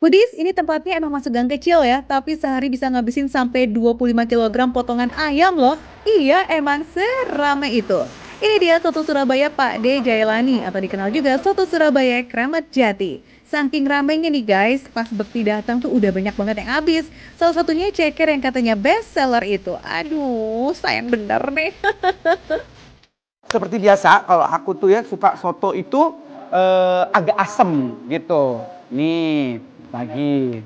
Foodies, ini tempatnya emang masuk gang kecil ya, tapi sehari bisa ngabisin sampai 25 kilogram potongan ayam loh. Iya, emang seramai itu. Ini dia soto Surabaya Pak D Jailani atau dikenal juga soto Surabaya Kramat Jati. Saking ramainya nih guys, pas bekti datang tuh udah banyak banget yang habis. Salah satunya ceker yang katanya best seller itu. Aduh, sayang bener nih. Seperti biasa, kalau aku tuh ya suka soto itu agak asem gitu. Nih, lagi.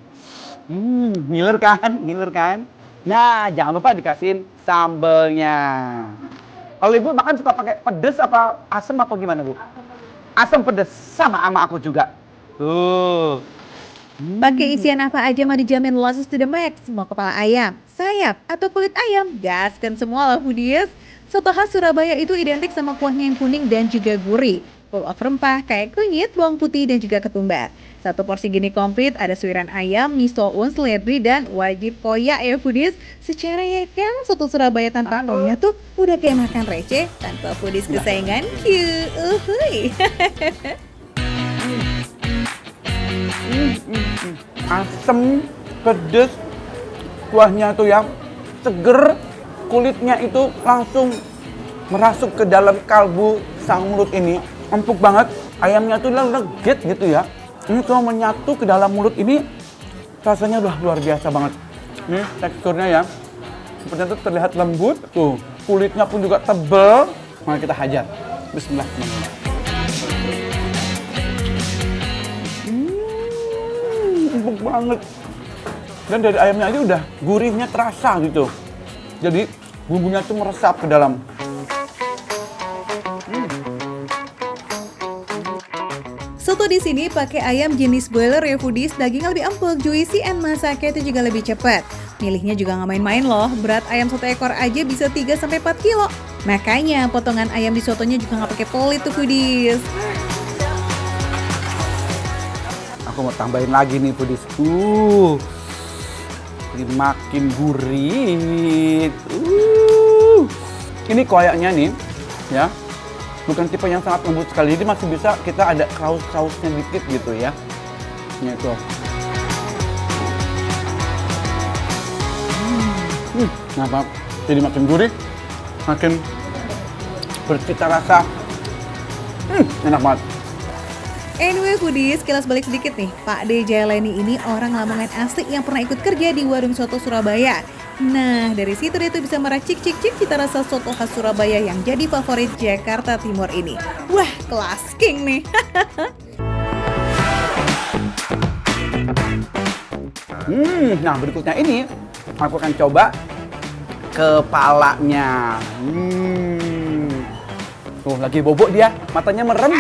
Ngiler kan? Ngiler kan? Nah, jangan lupa dikasihin sambelnya. Kalau ibu makan suka pakai pedes apa asem apa gimana bu? Asem pedes sama aku juga. Tuh. Pakai Hmm. isian apa aja mah dijamin loss to the max. Mau kepala ayam, sayap, atau kulit ayam, gaskan semua lah foodies. Soto khas Surabaya itu identik sama kuahnya yang kuning dan juga gurih. Full of rempah kayak kunyit, bawang putih, dan juga ketumbar. Satu porsi gini komplit ada suiran ayam, miso uns, seledri, dan wajib koyak ya foodies. Secara ya kan, soto Surabaya tanpa koyak tuh udah kayak makan receh tanpa foodies kesayangan. Uhuy. Asem, pedes, kuahnya tuh yang seger, kulitnya itu langsung merasuk ke dalam kalbu sang mulut ini. Empuk banget, ayamnya tuh legit gitu ya. Ini kalau menyatu ke dalam mulut ini, rasanya udah luar biasa banget. Nih teksturnya ya, sepertinya tuh terlihat lembut, tuh kulitnya pun juga tebal. Mari kita hajar. Bismillahirrahmanirrahim. Empuk banget. Dan dari ayamnya aja udah gurihnya terasa gitu. Jadi bumbunya tuh meresap ke dalam. Soto di sini pakai ayam jenis broiler ya foodies, dagingnya lebih empuk, juicy, and masaknya itu juga lebih cepat. Milihnya juga nggak main-main loh, berat ayam satu ekor aja bisa 3-4 kilo. Makanya potongan ayam di sotonya juga nggak pakai pelit tuh foodies. Aku mau tambahin lagi nih pedis. Ini makin gurih. Ini koyaknya nih, ya. Bukan tipe yang sangat lembut sekali, jadi masih bisa kita ada kraus-krausnya dikit gitu ya. Ini tuh. Kenapa? Jadi makin gurih, makin bercita rasa. Enak banget. Anyway foodies, kilas balik sedikit nih. Pak D Jailani ini orang Lamongan asli yang pernah ikut kerja di warung soto Surabaya. Nah, dari situ dia tuh bisa meracik cik cita rasa soto khas Surabaya yang jadi favorit Jakarta Timur ini. Wah, kelas king nih. Nah berikutnya ini aku akan coba kepalanya. Tuh lagi bobok dia, matanya merem.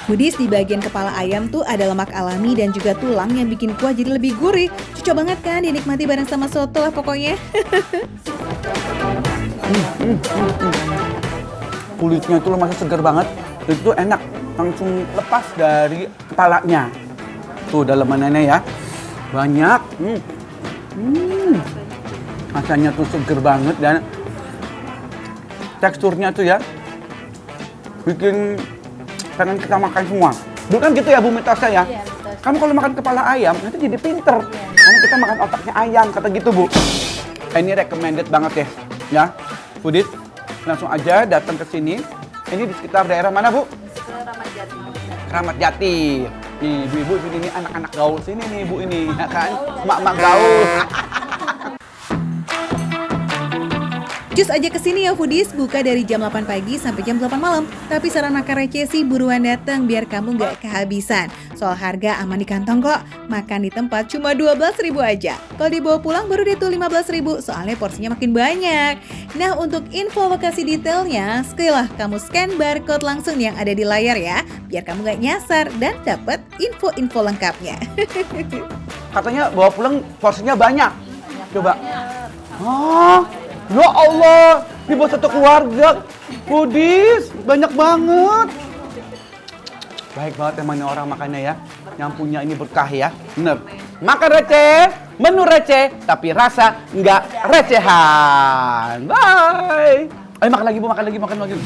Foodies, di bagian kepala ayam tuh ada lemak alami dan juga tulang yang bikin kuah jadi lebih gurih. Cocok banget kan dinikmati bareng sama soto lah pokoknya. Kulitnya itu masih segar banget, itu enak, langsung lepas dari kepalanya. Tuh dalamannya ya, banyak. Rasanya tuh seger banget dan teksturnya tuh ya, bikin pengen kita makan semua. Dulu kan gitu ya Bu Mitasa ya? Iya, kamu kalau makan kepala ayam, nanti jadi pinter. Karena kita makan otaknya ayam, kata gitu Bu. Ini recommended banget ya. Foodies, langsung aja datang ke sini. Ini di sekitar daerah mana Bu? Ramat Jati. Ramat Jati. Nih ibu-ibu ini anak-anak gaul sini nih Bu ini, ya kan? Mak-mak gaul. Cus aja kesini ya foodies, buka dari jam 8 pagi sampai jam 8 malam. Tapi saran makan receh sih buruan datang biar kamu nggak kehabisan. Soal harga aman di kantong kok, makan di tempat cuma 12.000 aja. Kalau dibawa pulang baru deh tuh 15.000, soalnya porsinya makin banyak. Nah untuk info lokasi detailnya, sekali lah kamu scan barcode langsung yang ada di layar ya, biar kamu nggak nyasar dan dapat info-info lengkapnya. Katanya bawa pulang porsinya banyak. Coba. Ya Allah, ini buat satu keluarga. Foodies, banyak banget. Baik banget emangnya orang makannya ya. Yang punya ini berkah ya. Bener. Makan receh, menu receh, tapi rasa nggak recehan. Bye. Ayo makan lagi Bu, makan lagi.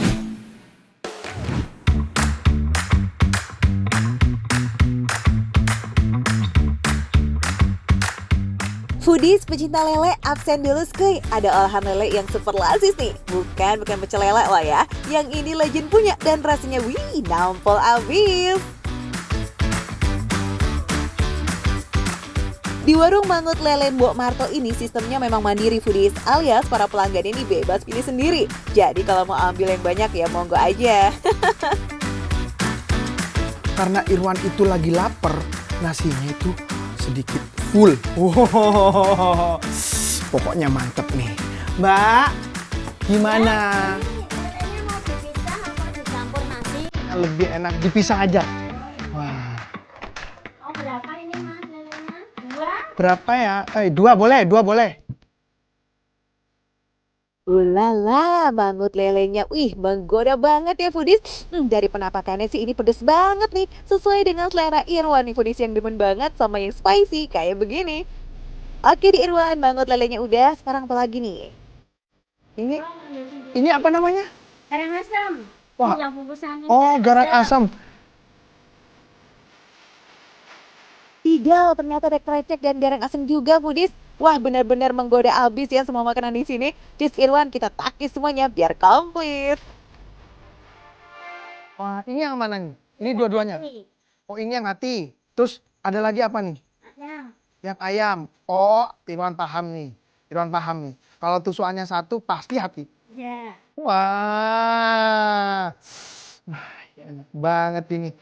Foodies pecinta lele absen dulu skuy. Ada olahan lele yang super lasis nih. Bukan pecel lele lah ya. Yang ini legend punya dan rasanya nampol abis. Di warung Mangut Lele Mbok Marto ini sistemnya memang mandiri Foodies, alias para pelanggan ini bebas pilih sendiri. Jadi kalau mau ambil yang banyak ya monggo aja. Karena Irwan itu lagi lapar, nasinya itu sedikit full. Wow, pokoknya mantep nih. Mbak, gimana? Ini mau dipisah apa dicampur nasi? Lebih enak dipisah aja. Wah, Oh berapa ini mas lelenya? Dua? berapa ya? Dua boleh. Ulala, mangut lelenya. Menggoda banget ya Foodies. Dari penampakannya sih ini pedes banget nih. Sesuai dengan selera Irwan nih Foodies yang demen banget sama yang spicy kayak begini. Oke di Irwan, mangut lelenya udah. Sekarang apa lagi nih? Ini apa namanya? Garang asam. Wah. Yang bungkusannya. Oh, garang asam. Tidak, ternyata ada krecek dan garang asam juga Foodies. Wah benar-benar menggoda abis ya semua makanan di sini. Cheese Irwan kita takis semuanya biar komplit. Wah, ini yang mana nih? Ini dua-duanya. Nih, Oh, ini yang hati. Terus ada lagi apa nih? yang Yang ayam. Oh, Irwan paham nih. Kalau tusukannya satu pasti hati. ya. Wah, enak banget ini.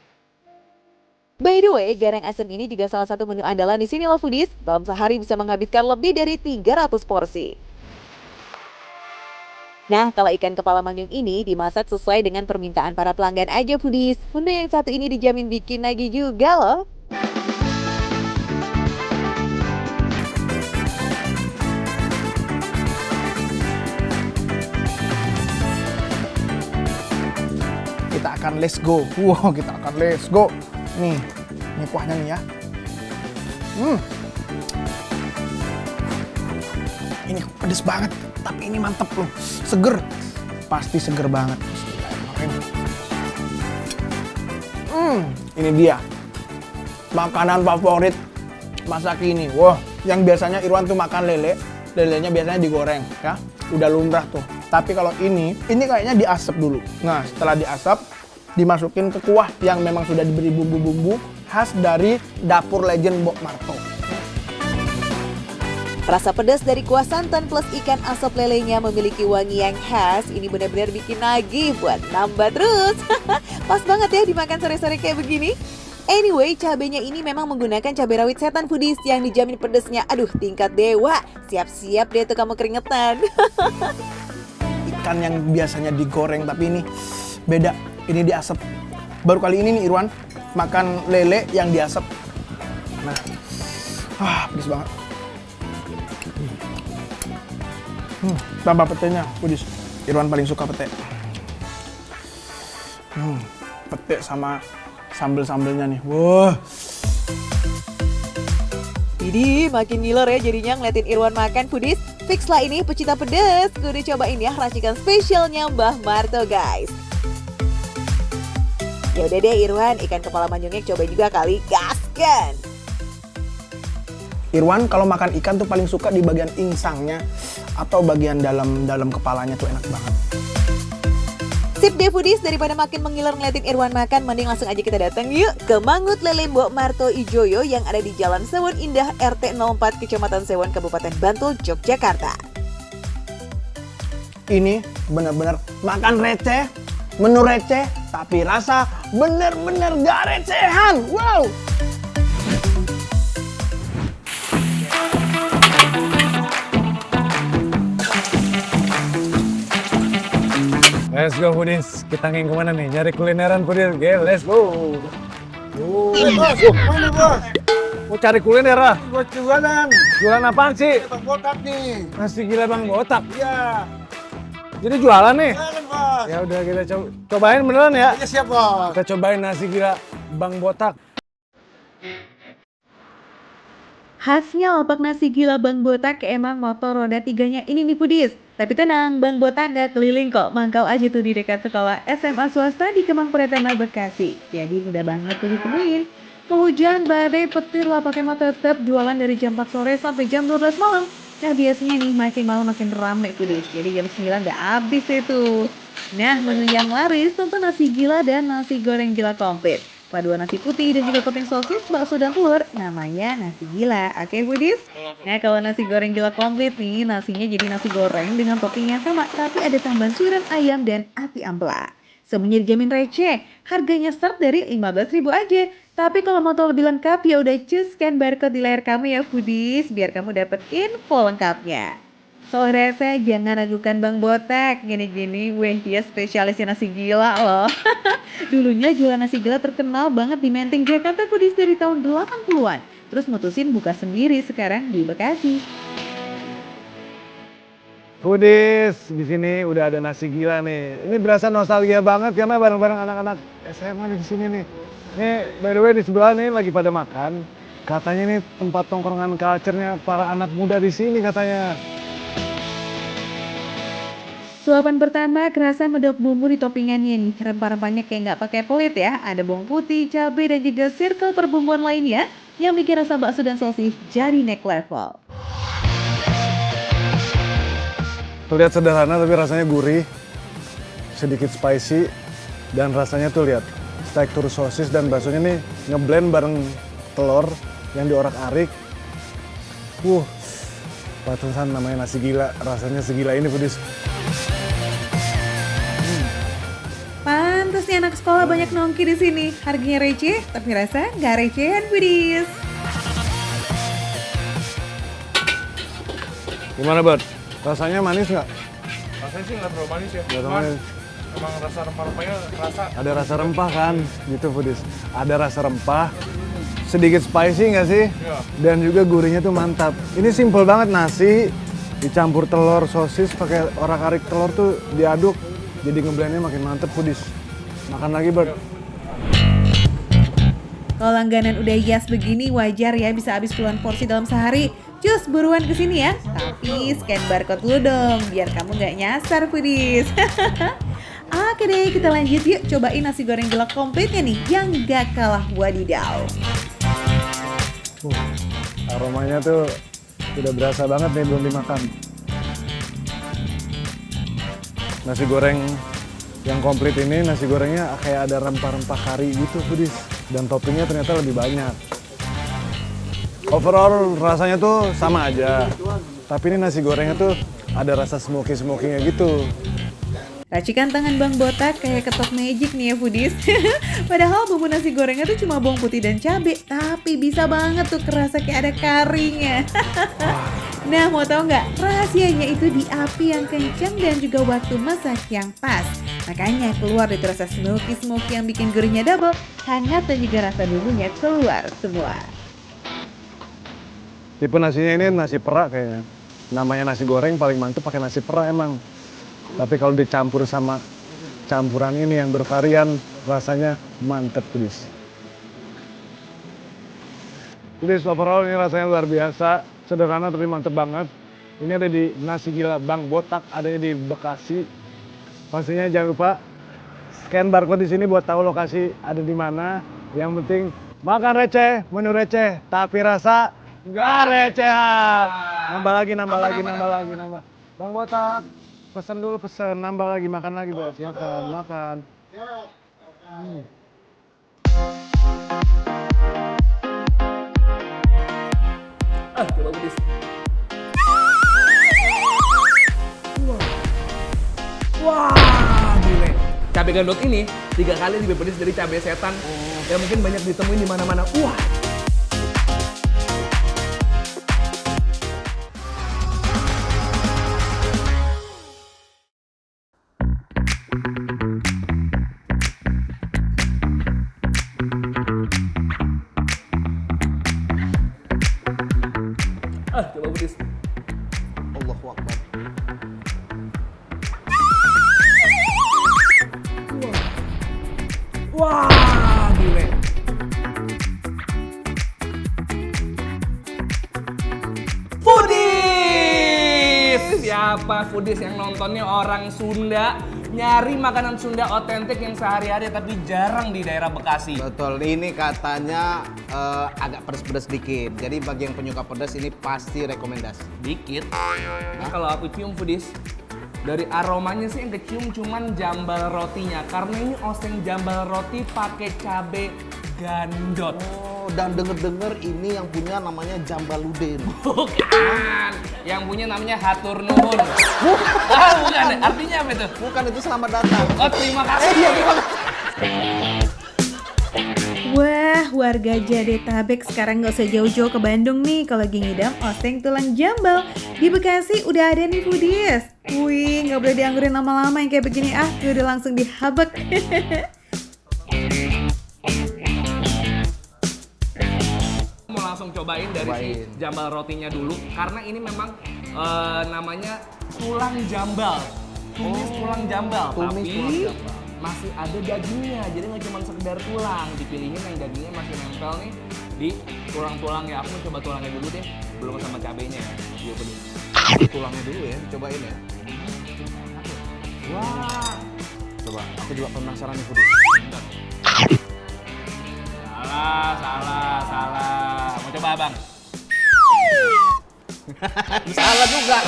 By the way, garang asam ini juga salah satu menu andalan di sini loh Foodies. Dalam sehari bisa menghabiskan lebih dari 300 porsi. Nah, kalau ikan kepala mangyung ini dimasak sesuai dengan permintaan para pelanggan aja Foodies. Menu yang satu ini dijamin bikin lagi juga loh. Kita akan let's go. Wow, kita akan let's go. Nih, ini kuahnya nih ya. Ini pedes banget, tapi ini mantep loh. Seger. Pasti seger banget. Ini dia. Makanan favorit masa kini. Wah, yang biasanya Irwan tuh makan lele. Lelenya biasanya digoreng, ya. Udah lumrah tuh. Tapi kalau ini kayaknya diasap dulu. Nah, setelah diasap, dimasukin ke kuah yang memang sudah diberi bumbu-bumbu khas dari dapur legend Mbok Marto. Rasa pedas dari kuah santan plus ikan asap lelenya memiliki wangi yang khas. Ini benar-benar bikin nagih buat nambah terus. Pas banget ya dimakan sore-sore kayak begini. Anyway, cabenya ini memang menggunakan cabai rawit setan Foodies yang dijamin pedesnya. Aduh, tingkat dewa. Siap-siap deh tuh kamu keringetan. Ikan yang biasanya digoreng, tapi ini beda. Ini diasap. Baru kali ini nih Irwan makan lele yang diasap. Nah, pedes banget. Tambah petenya, Foodies. Irwan paling suka pete. Pete sama sambel-sambelnya nih. Wah. Jadi makin ngiler ya jadinya ngeliatin Irwan makan Foodies. Fix lah ini pecinta pedes. Kudu cobain ya racikan spesialnya Mbah Marto guys. Ya udah deh Irwan, ikan kepala manjungnya cobain juga kali, gaskan. Irwan kalau makan ikan tuh paling suka di bagian insangnya atau bagian dalam kepalanya tuh enak banget. Sip deh Foodies, daripada makin mengiler ngeliatin Irwan makan, mending langsung aja kita datang yuk ke Mangut Lele Mbok Marto Ijoyo yang ada di Jalan Sewon Indah RT 04 Kecamatan Sewon Kabupaten Bantul, Yogyakarta. Ini benar-benar makan receh, menu receh, tapi rasa benar-benar gak recehan. Wow! Let's go Foodies, kita ngin kemana nih? Nyari kulineran Foodies, oke let's go. Mana bos? Mau cari kuliner ah? Bos jualan. Jualan apaan sih? Bang botak nih. Nasi gila Bang Botak. Iya. Jadi jualan nih? Jualan bos. Ya udah kita cobain beneran ya? Iya siap bos. Kita cobain nasi gila Bang Botak. Khasnya lapak nasi gila Bang Botak emang motor roda tiganya ini nih Foodies. Tapi tenang, Bang Botak nggak keliling kok. Mangkal aja tuh di dekat sekolah SMA swasta di Kemang Pratama Bekasi. Jadi mudah banget tuh ditemuin. Hujan, badai, petir, lapak emang tetap jualan dari jam 4 sore sampai jam 12 malam. Nah biasanya nih makin malam makin ramai tuh deh. Jadi jam 9 udah habis itu. Nah menu yang laris tentu nasi gila dan nasi goreng gila komplit. Paduan nasi putih dan juga topping sosis, bakso dan telur. Namanya nasi gila. Oke Budis? Nah kalau nasi goreng gila komplit nih, nasinya jadi nasi goreng dengan topping yang sama. Tapi ada tambahan suiran ayam dan ati ampela. Semuanya dijamin receh, harganya start dari 15.000 aja. Tapi kalau mau tahu lebih lengkap ya udah cus scan barcode di layar kamu ya Foodies, biar kamu dapet info lengkapnya. Soal rasa jangan ragukan Bang Botak, gini-gini weh dia spesialisnya nasi gila loh. Dulunya jualan nasi gila terkenal banget di Menteng Jakarta Foodies dari tahun 80-an. Terus mutusin buka sendiri sekarang di Bekasi. Foodies, di sini udah ada nasi gila nih. Ini berasa nostalgia banget karena bareng-bareng anak-anak SMA di sini nih. Nih, by the way di sebelah nih lagi pada makan. Katanya nih tempat tongkrongan culture-nya para anak muda di sini katanya. Suapan pertama kerasa medok bumbu di toppingannya nih. Rempah-rempahnya kayak nggak pakai pelit ya. Ada bawang putih, cabai dan juga circle perbumbuan lainnya yang bikin rasa bakso dan sosis jadi next level. Terlihat sederhana tapi rasanya gurih, sedikit spicy, dan rasanya tuh lihat tekstur sosis dan baksonya nih ngeblend bareng telur yang diorak-arik. Pantesan namanya nasi gila, rasanya segila ini Foodies. Pantes nih anak sekolah banyak nongki di sini. Harganya receh, tapi rasa nggak recehan Foodies. Gimana Bud? Rasanya manis nggak? Rasanya sih nggak terlalu manis ya. Nggak terlalu Cuman manis. emang rasa rempah-rempahnya kerasa. Ada rasa rempah kan, gitu Foodies. Ada rasa rempah, sedikit spicy nggak sih? Iya. Dan juga gurihnya tuh mantap. Ini simple banget, nasi dicampur telur, sosis, pakai orak-arik telur tuh diaduk. Jadi ngeblendnya makin mantep Foodies. Makan lagi Bud. Kalau langganan udah hias begini wajar ya bisa habis puluhan porsi dalam sehari. Cus buruan kesini ya. Tapi scan barcode dulu dong biar kamu nggak nyasar Foodies. Oke deh kita lanjut yuk cobain nasi goreng gila komplitnya nih yang gak kalah wadidaw. Aromanya tuh udah berasa banget nih belum dimakan. Nasi goreng yang komplit ini, nasi gorengnya kayak ada rempah-rempah kari gitu Foodies. Dan toppingnya ternyata lebih banyak. Overall rasanya tuh sama aja. Tapi ini nasi gorengnya tuh ada rasa smoky-smokinya gitu. Racikan tangan Bang Botak kayak ketok magic nih ya Foodies. Padahal bumbu nasi gorengnya tuh cuma bawang putih dan cabai, tapi bisa banget tuh kerasa kayak ada karinya. Nah mau tahu nggak? Rahasianya itu di api yang kencang dan juga waktu masak yang pas. Makanya keluar itu rasa smoky yang bikin gurihnya double, hangat dan juga rasa bumbunya keluar semua. Tipe nasinya ini nasi perak kayaknya. Namanya nasi goreng paling mantep pakai nasi perak emang. Tapi kalau dicampur sama campuran ini yang bervarian, rasanya mantep Foodies. Foodies overall ini rasanya luar biasa, sederhana tapi mantep banget. Ini ada di Nasi Gila Bang Botak, adanya di Bekasi. Pastinya jangan lupa scan barcode di sini buat tahu lokasi ada di mana. Yang penting makan receh, menu receh, tapi rasa nggak recehan. Nambah lagi. Bang Botak, pesan dulu, nambah lagi, makan lagi, Bos. Makan. Coba Foodies. Wah, gile. Cabai gandot ini 3 kali lebih pedas dari cabai setan yang mungkin banyak ditemuin di mana-mana. Wah. Coba Foodies. Allahu Akbar. Wah, gile. Foodies! Siapa Foodies yang nontonnya orang Sunda? nyari makanan Sunda otentik yang sehari-hari tapi jarang di daerah Bekasi. Betul, ini katanya agak pedas-pedas dikit. Jadi bagi yang penyuka pedas ini pasti rekomendasi. Dikit. Ini kalau aku cium foodies, dari aromanya sih yang kecium cuman jambal rotinya. Karena ini oseng jambal roti pakai cabe gandot. Oh, dan denger-denger ini yang punya namanya Jambaludin. Bukan. Yang punya namanya Hatur Nuhun. Bukan. Artinya apa itu? Bukan, itu selamat datang. Oh, terima kasih. Iya, terima kasih. Wah, warga Jadetabek sekarang nggak usah jauh-jauh ke Bandung nih kalau lagi ngidam oseng tulang jambal. Di Bekasi udah ada nih foodies. Wih, nggak boleh dianggurin lama-lama yang kayak begini udah langsung dihabek. Mau langsung cobain dari si jambal rotinya dulu karena ini memang namanya tulang jambal. Tumis tulang jambal. Tumis Tapi tulang jambal. masih ada dagingnya, jadi nggak cuma sekedar tulang, dipilihin yang dagingnya masih nempel nih di tulang-tulang ya. Aku mau coba tulangnya dulu deh, belum sama cabenya ya. Iya bener. Tulangnya dulu ya, cobain ya. Wah, Coba, aku juga penasaran nih Budi. salah. Mau coba abang? Salah juga.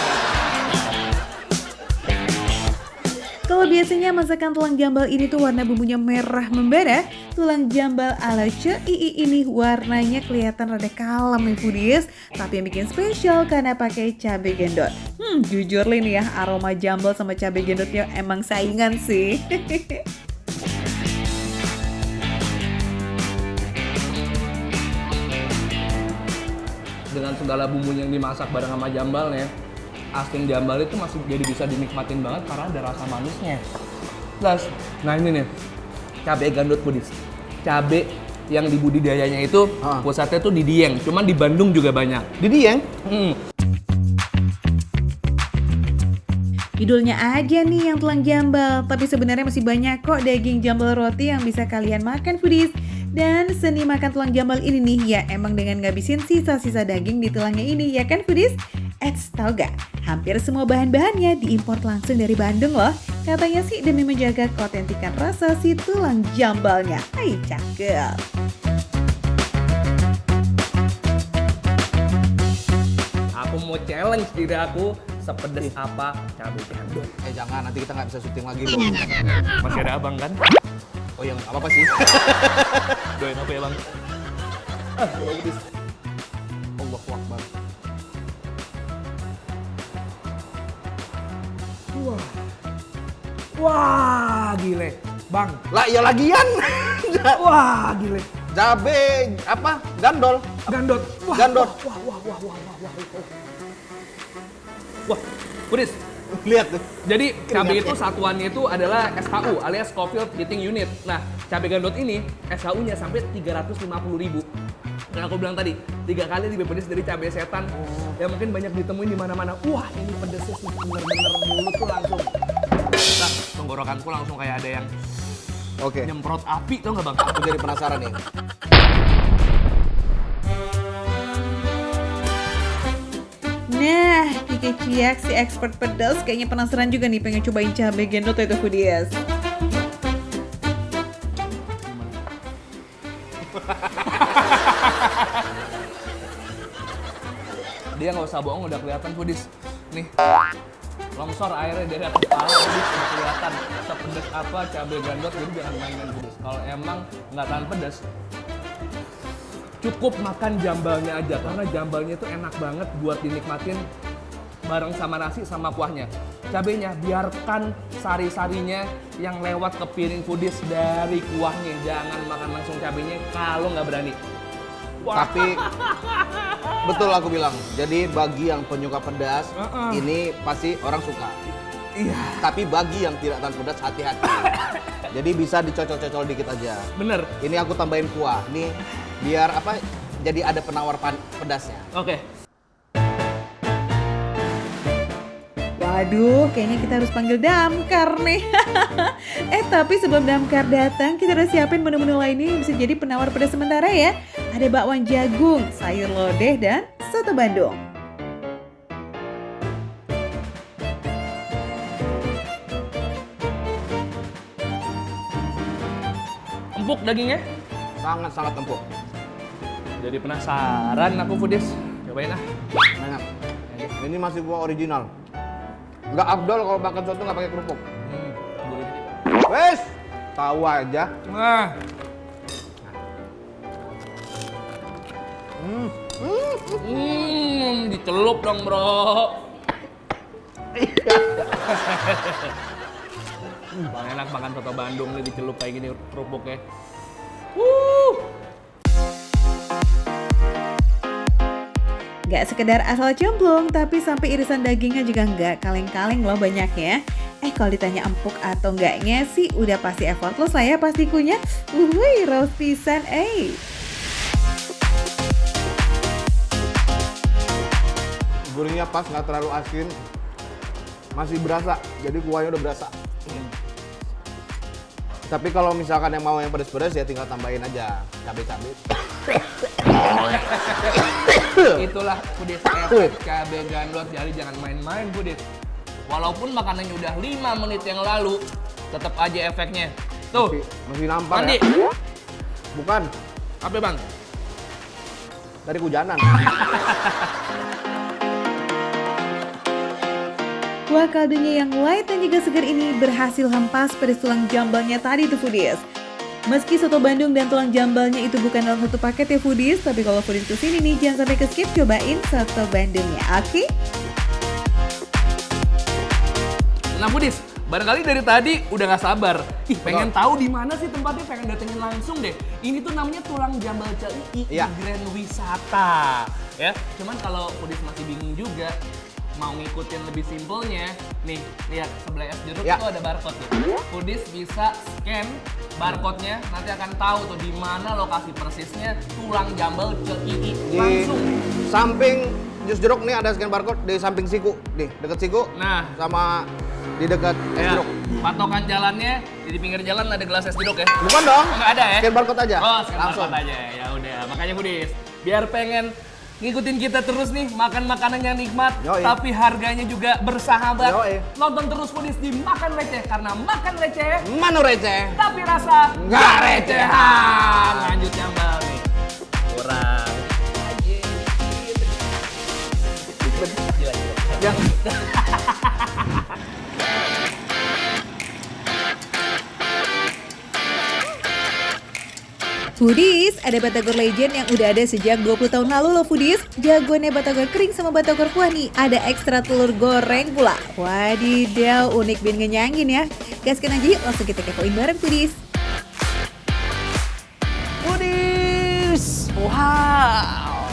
Kalau biasanya masakan tulang jambal ini tuh warna bumbunya merah membara, tulang jambal ala CII ini warnanya kelihatan rada kalem nih foodies, tapi yang bikin spesial karena pakai cabai gendot. Jujur nih ya, aroma jambal sama cabai gendotnya emang saingan sih. Dengan segala bumbu yang dimasak bareng sama jambalnya, asing jambal itu masih jadi bisa dinikmatin banget karena ada rasa manisnya. Plus, nah ini nih, cabai gandot foodies. Cabai yang di budidayanya itu pusatnya tuh di Dieng, cuman di Bandung juga banyak. Di Dieng? Judulnya aja nih yang tulang jambal, tapi sebenarnya masih banyak kok daging jambal roti yang bisa kalian makan foodies. Dan seni makan tulang jambal ini nih ya emang dengan ngabisin sisa-sisa daging di tulangnya ini ya kan foodies? Tau gak? Hampir semua bahan-bahannya diimpor langsung dari Bandung loh. Katanya sih demi menjaga keotentikan rasa si tulang jambalnya. Hai cakep. Aku mau challenge diri aku sepedes apa cabai gandot. Jangan, nanti kita nggak bisa syuting lagi loh. Masih ada abang kan? Oh ya nggak apa-apa sih. Doain apa ya bang? Allahu Akbar. Wah gile, bang. Lah ya lagian. Wah gile. Cabe apa? Gandol. Gandot. Wah, Gandot. Wah, Budis. Lihat tuh. Jadi cabai itu satuannya itu adalah SHU alias Scoville Heating Unit. Nah, cabai gandot ini SHU-nya sampai 350.000. Yang aku bilang tadi, 3 kali lebih pedas dari cabai setan. Yang mungkin banyak ditemuin di mana-mana. Wah, ini pedesnya sih bener-bener mulut tuh langsung. Nah, tenggorokanku langsung kayak ada yang Oke. nyemprot api, tau nggak bang? Aku jadi penasaran nih. Nah, Kiki Ciak si expert pedas kayaknya penasaran juga nih pengen cobain cabai gendot itu foodies. Dia nggak usah bohong, udah kelihatan foodies. Nih, longsor airnya dari atas kepala, foodies udah kelihatan. Sepedas apa cabai gandot, jadi jangan main-main foodies. Kalau emang nggak tahan pedas, cukup makan jambalnya aja. Karena jambalnya itu enak banget buat dinikmatin bareng sama nasi sama kuahnya. Cabenya biarkan sari-sarinya yang lewat ke piring foodies dari kuahnya. Jangan makan langsung cabenya kalau nggak berani. Wah. Tapi betul aku bilang. Jadi bagi yang penyuka pedas, ini pasti orang suka. Iya. Tapi bagi yang tidak tahan pedas, hati-hati. Jadi bisa dicocol-cocol dikit aja. Bener. Ini aku tambahin kuah. Nih biar apa? Jadi ada penawar pedasnya. Oke. Waduh, kayaknya kita harus panggil damkar nih. Tapi sebelum damkar datang, kita udah siapin menu-menu lainnya yang bisa jadi penawar pedas sementara ya. Ada bakwan jagung, sayur lodeh, dan soto Bandung. Empuk dagingnya. Sangat-sangat empuk. Jadi penasaran aku foodies. Cobain ah. Enak. Ini masih kuah original. Nggak afdol kalau makan soto nggak pakai kerupuk. Gurih. Wes, tahu aja. Nah. Dicelup dong bro. Bang enak makan soto Bandung nih dicelup kayak gini kerupuknya. Gak sekedar asal cemplung, tapi sampai irisan dagingnya juga nggak kaleng-kaleng loh banyaknya. Kalau ditanya empuk atau enggaknya sih udah pasti effortless lah ya pastikunya. Roast pisan, Gurihnya pas, nggak terlalu asin. Masih berasa, jadi kuahnya udah berasa. Tapi kalau misalkan yang mau yang pedas-pedas ya tinggal tambahin aja cabai-cabai. Itulah foodies efek cabai gandot, jadi jangan main-main foodies. Walaupun makanannya udah 5 menit yang lalu, tetap aja efeknya. Tuh, Masih nampak Mandi. ya? Bukan, Apa bang? dari hujanan. Kuah kaldunya yang light dan juga segar ini berhasil hempas pedas tulang jambalnya tadi tuh foodies. Meski soto Bandung dan tulang jambalnya itu bukan dalam satu paket ya foodies, tapi kalau foodies kesini nih jangan sampai skip, cobain soto Bandungnya, oke? Nah foodies, barangkali dari tadi udah nggak sabar. Pengen tahu di mana sih tempatnya, pengen datengin langsung deh. Ini tuh namanya Tulang Jambal CII Iya. Grand Wisata. Ya, cuman kalau foodies masih bingung juga, mau ngikutin lebih simpelnya, nih lihat sebelah es jeruk Ya. itu ada barcode tuh. Foodies bisa scan barcode-nya, nanti akan tahu tuh di mana lokasi persisnya Tulang Jambal CII. Di Langsung. samping jus jeruk nih ada scan barcode di samping siku, nih deket siku. Nah. Sama di dekat es Ya, jeruk. patokan jalannya di pinggir jalan ada gelas es jeruk ya. Bukan dong. Oh, nggak ada ya? Scan barcode aja. Oh, scan Langsung. barcode aja. Ya udah, makanya foodies, biar pengen ngikutin kita terus nih, makan makanan yang nikmat, Yoi. tapi harganya juga bersahabat. Yoi. Nonton terus foodies di Makan Receh, karena makan receh, Manu receh. tapi rasa Nggak recehan. Lanjut jambal nih. Kurang. Ya. Foodies, ada batagor legend yang udah ada sejak 20 tahun lalu loh foodies. Jagoannya batagor kering sama batagor kuah nih. Ada ekstra telur goreng pula. Wadidaw, unik dan ngenyangin ya. Gaskan aja yuk, langsung kita kepoin bareng foodies. Pudis, wow,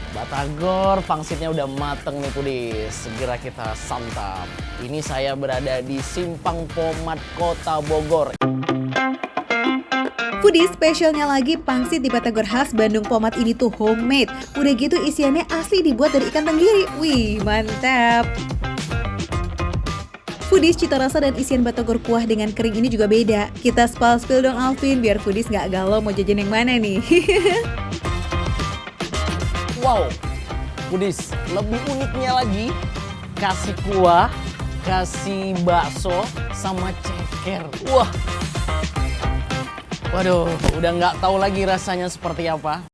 batagor pangsitnya udah mateng nih Pudis. Segera kita santap. Ini saya berada di Simpang Pomat Kota Bogor. Foodies, spesialnya lagi pangsit di batagor khas Bandung Pomat ini tuh homemade. Udah gitu isiannya asli dibuat dari ikan tenggiri. Wih, mantap. Foodies, cita rasa dan isian batagor kuah dengan kering ini juga beda. Kita spill dong Alvin, biar Foodies nggak galau mau jajan yang mana nih. Wow, Pudis, lebih uniknya lagi kasih kuah, kasih bakso, sama ceker. Wah, waduh, udah nggak tahu lagi rasanya seperti apa.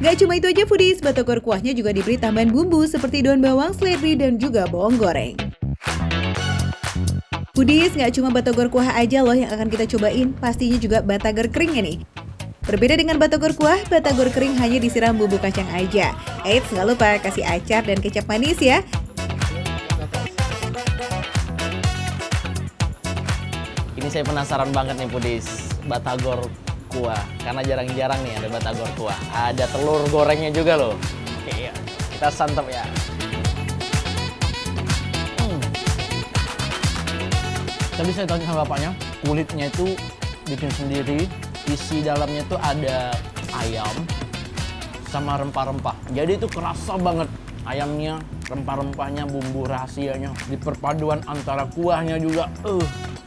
Gak cuma itu aja Foodies, batagor kuahnya juga diberi tambahan bumbu seperti daun bawang, seledri, dan juga bawang goreng. Foodies, gak cuma batagor kuah aja loh yang akan kita cobain, pastinya juga batagor keringnya nih. Berbeda dengan batagor kuah, batagor kering hanya disiram bumbu kacang aja. Eits, gak lupa kasih acar dan kecap manis ya. Ini saya penasaran banget nih Pudis, batagor kuah. Karena jarang-jarang nih ada batagor kuah. Ada telur gorengnya juga loh. Oke, ya. Kita santap ya. Tadi saya tanya sama bapaknya, kulitnya itu bikin sendiri. Isi dalamnya tuh ada ayam sama rempah-rempah. Jadi itu kerasa banget ayamnya, rempah-rempahnya, bumbu rahasianya. Di perpaduan antara kuahnya juga.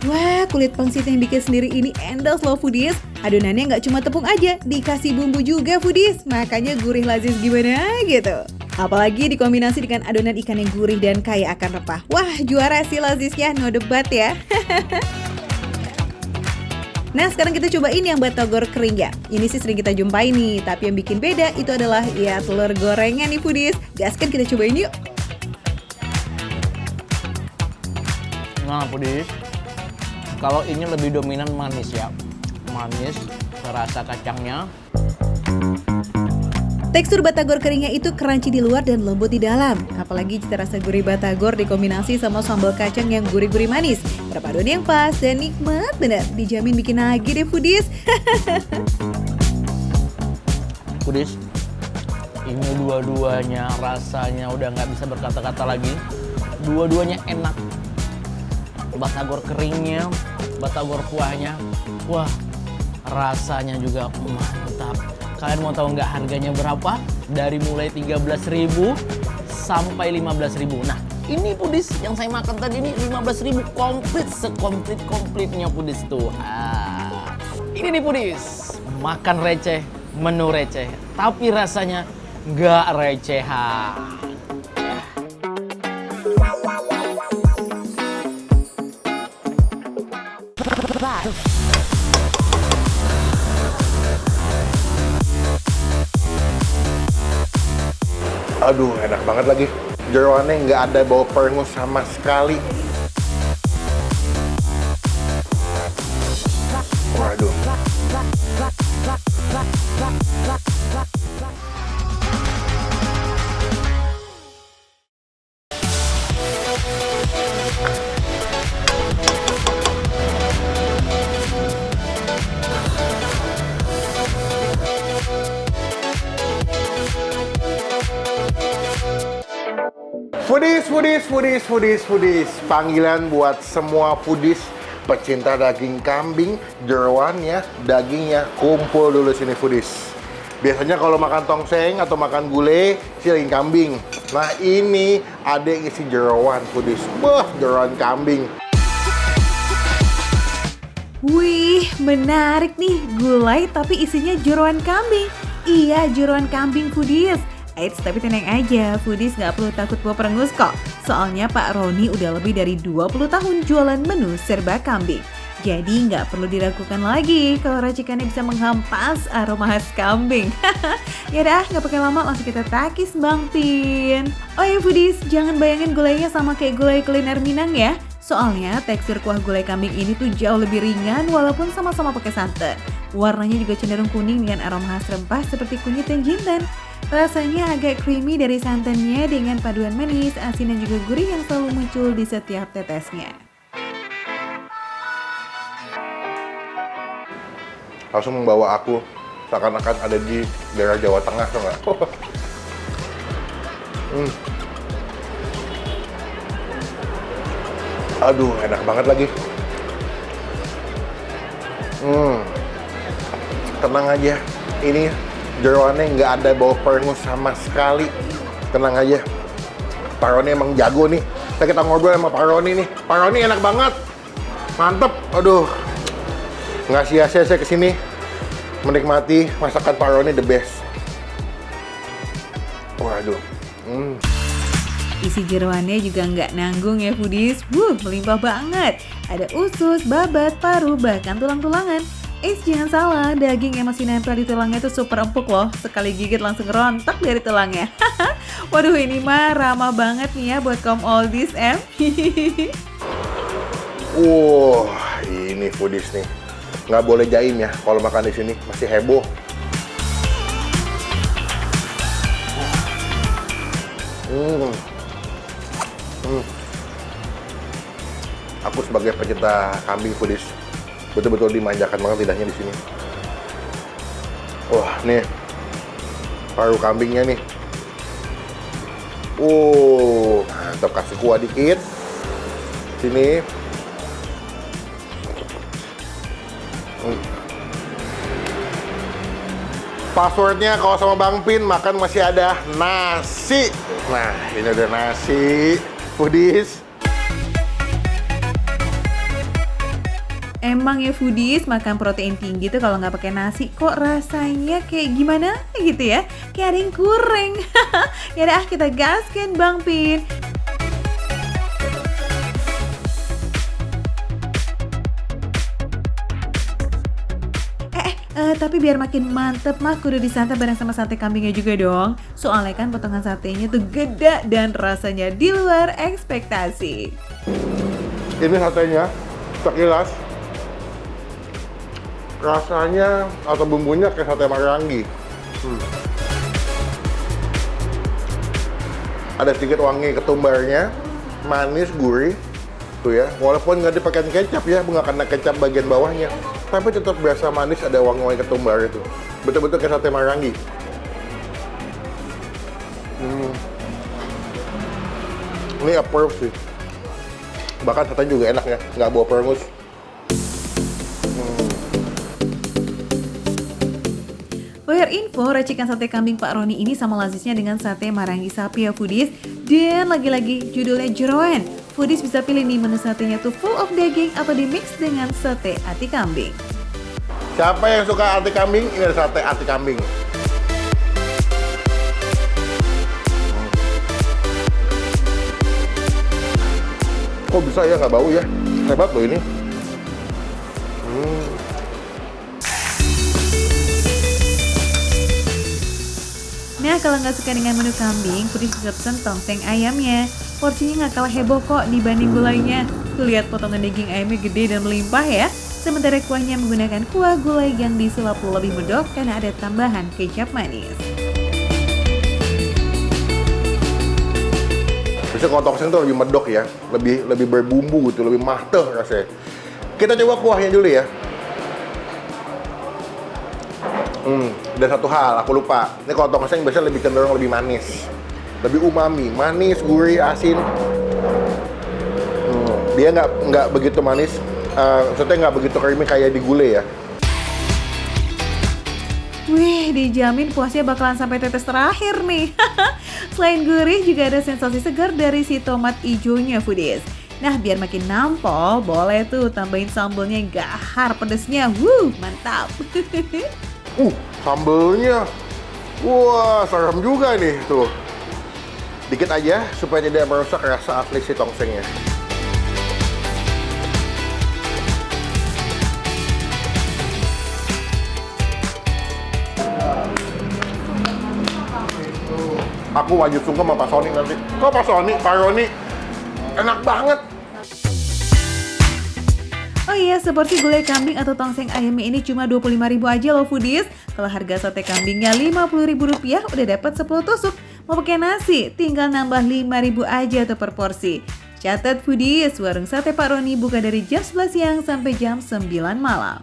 Wah, kulit pangsit yang bikin sendiri ini endless loh Foodies. Adonannya nggak cuma tepung aja, dikasih bumbu juga Foodies. Makanya gurih lazis gimana gitu. Apalagi dikombinasi dengan adonan ikan yang gurih dan kaya akan rempah. Wah, juara sih lazisnya, no debat ya. Nah, sekarang kita cobain yang batagor kering ya. Ini sih sering kita jumpai nih, tapi yang bikin beda itu adalah ya telur gorengnya nih foodies. Gaskan kita cobain yuk. Nah, foodies, kalau ini lebih dominan manis ya. Manis, rasa kacangnya. Tekstur batagor keringnya itu crunchy di luar dan lembut di dalam. Apalagi cita rasa gurih batagor dikombinasi sama sambal kacang yang gurih-gurih manis. Perpaduan yang pas dan nikmat bener. Dijamin bikin nagih deh foodies. Foodies, ini dua-duanya rasanya udah nggak bisa berkata-kata lagi. Dua-duanya enak. Batagor keringnya, batagor kuahnya, wah rasanya juga mantap. Kalian mau tahu nggak harganya berapa? Dari mulai 13.000 sampai 15.000. Nah, ini foodies yang saya makan tadi ini 15.000 komplit, sekomplit-komplitnya foodies tuh. Ini nih foodies, makan receh, menu receh, tapi rasanya nggak recehan. Aduh, enak banget lagi. Jeroannya nggak ada bau perengus sama sekali. Waduh. Foodies. Panggilan buat semua foodies pecinta daging kambing, jeroannya, dagingnya, kumpul dulu sini foodies. Biasanya kalau makan tongseng atau makan gulai, si daging kambing. Nah ini ada yang isi jeroan foodies. Wah, jeroan kambing. Wih, menarik nih. Gulai tapi isinya jeroan kambing. Iya, jeroan kambing foodies. Eits, tapi tenang aja, foodies nggak perlu takut bawa perengus kok. Soalnya Pak Roni udah lebih dari 20 tahun jualan menu serba kambing. Jadi nggak perlu diragukan lagi kalau racikannya bisa menghampas aroma khas kambing. Yaudah, nggak pakai lama, langsung kita takis Bang Pin. Oh ya foodies, jangan bayangin gulainya sama kayak gulai kuliner Minang ya. Soalnya tekstur kuah gulai kambing ini tuh jauh lebih ringan walaupun sama-sama pakai santan. Warnanya juga cenderung kuning dengan aroma khas rempah seperti kunyit dan jinten. Rasanya agak creamy dari santannya dengan paduan manis, asin dan juga gurih yang selalu muncul di setiap tetesnya. Langsung membawa aku seakan-akan ada di daerah Jawa Tengah, tau nggak? Aduh, enak banget lagi. Tenang aja, ini jeroannya nggak ada bau perengus sama sekali. Tenang aja, Pak Roni emang jago nih. Kita ngobrol sama Pak Roni nih. Pak Roni enak banget, mantep. Aduh, nggak sia-sia saya kesini menikmati masakan Pak Roni the best. Waduh. Isi jeroannya juga nggak nanggung ya foodies. Melimpah banget. Ada usus, babat, paru, bahkan tulang-tulangan. Jangan salah, daging yang masih nempel di tulangnya itu super empuk loh. Sekali gigit langsung rontok dari tulangnya. Waduh, ini mah ramah banget nih ya buat kaum oldies Ini foodies nih. Nggak boleh jaim ya kalau makan di sini, masih heboh. Aku sebagai pecinta kambing foodies betul-betul dimanjakan banget lidahnya di sini. Wah, nih paru kambingnya nih. Mantap, kasih kuah dikit. Sini. Passwordnya kalau sama Bang Pin makan masih ada nasi. Nah, ini udah nasi foodies. Emang ya foodies, makan protein tinggi tuh kalau nggak pakai nasi kok rasanya kayak gimana gitu ya, kayak ada yang kurang. Yaudah, kita gaskan Bang Pin. tapi biar makin mantep mah kudu disantap bareng sama sate kambingnya juga dong. Soalnya kan potongan satenya tuh gede dan rasanya di luar ekspektasi. Ini satenya sekilas rasanya atau bumbunya kayak sate Marangi. Ada sedikit wangi ketumbarnya, manis, gurih. Tuh ya, walaupun nggak dipakai kecap ya, nggak kena kecap bagian bawahnya, tapi tetap berasa manis, ada wangi-wangi ketumbar itu. Betul-betul kayak sate Marangi. Ini approve sih. Bahkan satenya juga enak ya, nggak bau perengus. For your info, racikan sate kambing Pak Roni ini sama lazisnya dengan sate Marangi sapi ya foodies. Dan lagi-lagi judulnya jeroan. Foodies bisa pilih nih menu satenya tuh full of daging atau di mix dengan sate ati kambing. Siapa yang suka ati kambing? Ini ada sate ati kambing. Kok bisa ya nggak bau ya? Hebat loh ini. Nah, kalau nggak suka dengan menu kambing, foodies bisa pesen tongseng ayamnya. Porsinya nggak kalah heboh kok dibanding gulainya. Tuh lihat potongan daging ayamnya gede dan melimpah ya. Sementara kuahnya menggunakan kuah gulai yang disulap lebih medok karena ada tambahan kecap manis. Biasanya kalau tongseng tuh lebih medok ya, lebih berbumbu gitu, lebih mateh rasanya. Kita coba kuahnya dulu ya. Dan satu hal, aku lupa. Ini kalau tongseng biasanya lebih cenderung lebih manis. Lebih umami, manis, gurih, asin. Dia nggak begitu manis. Maksudnya nggak begitu creamy kayak di gulai ya. Wih, dijamin puasnya bakalan sampai tetes terakhir nih. Selain gurih, juga ada sensasi segar dari si tomat ijonya foodies. Nah, biar makin nampol, boleh tuh tambahin sambelnya yang gahar pedesnya. Mantap. Sambelnya. Wah, serem juga nih tuh. Dikit aja supaya tidak merusak rasa asli si tongsengnya. Aku wajib sungkem sama Pak Sony nanti. Kok Pak Sony? Pak Roni? Enak banget. Oh iya, seporsi gulai kambing atau tongseng ayamnya ini cuma 25.000 aja loh foodies. Kalau harga sate kambingnya Rp50.000 udah dapat 10 tusuk. Mau pakai nasi, tinggal nambah 5.000 aja tuh per porsi. Catat foodies, warung sate Pak Roni buka dari jam 11 siang sampai jam 9 malam.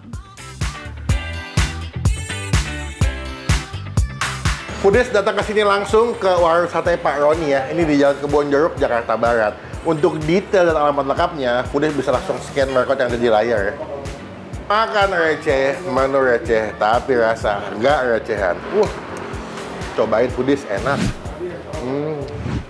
Foodies datang ke sini langsung ke warung sate Pak Roni ya. Ini di Jalan Kebonjeruk, Jakarta Barat. Untuk detail dan alamat lengkapnya, Foodies bisa langsung scan barcode yang ada di layar ya. Makan receh, menu receh, tapi rasa nggak recehan. Cobain Foodies, enak.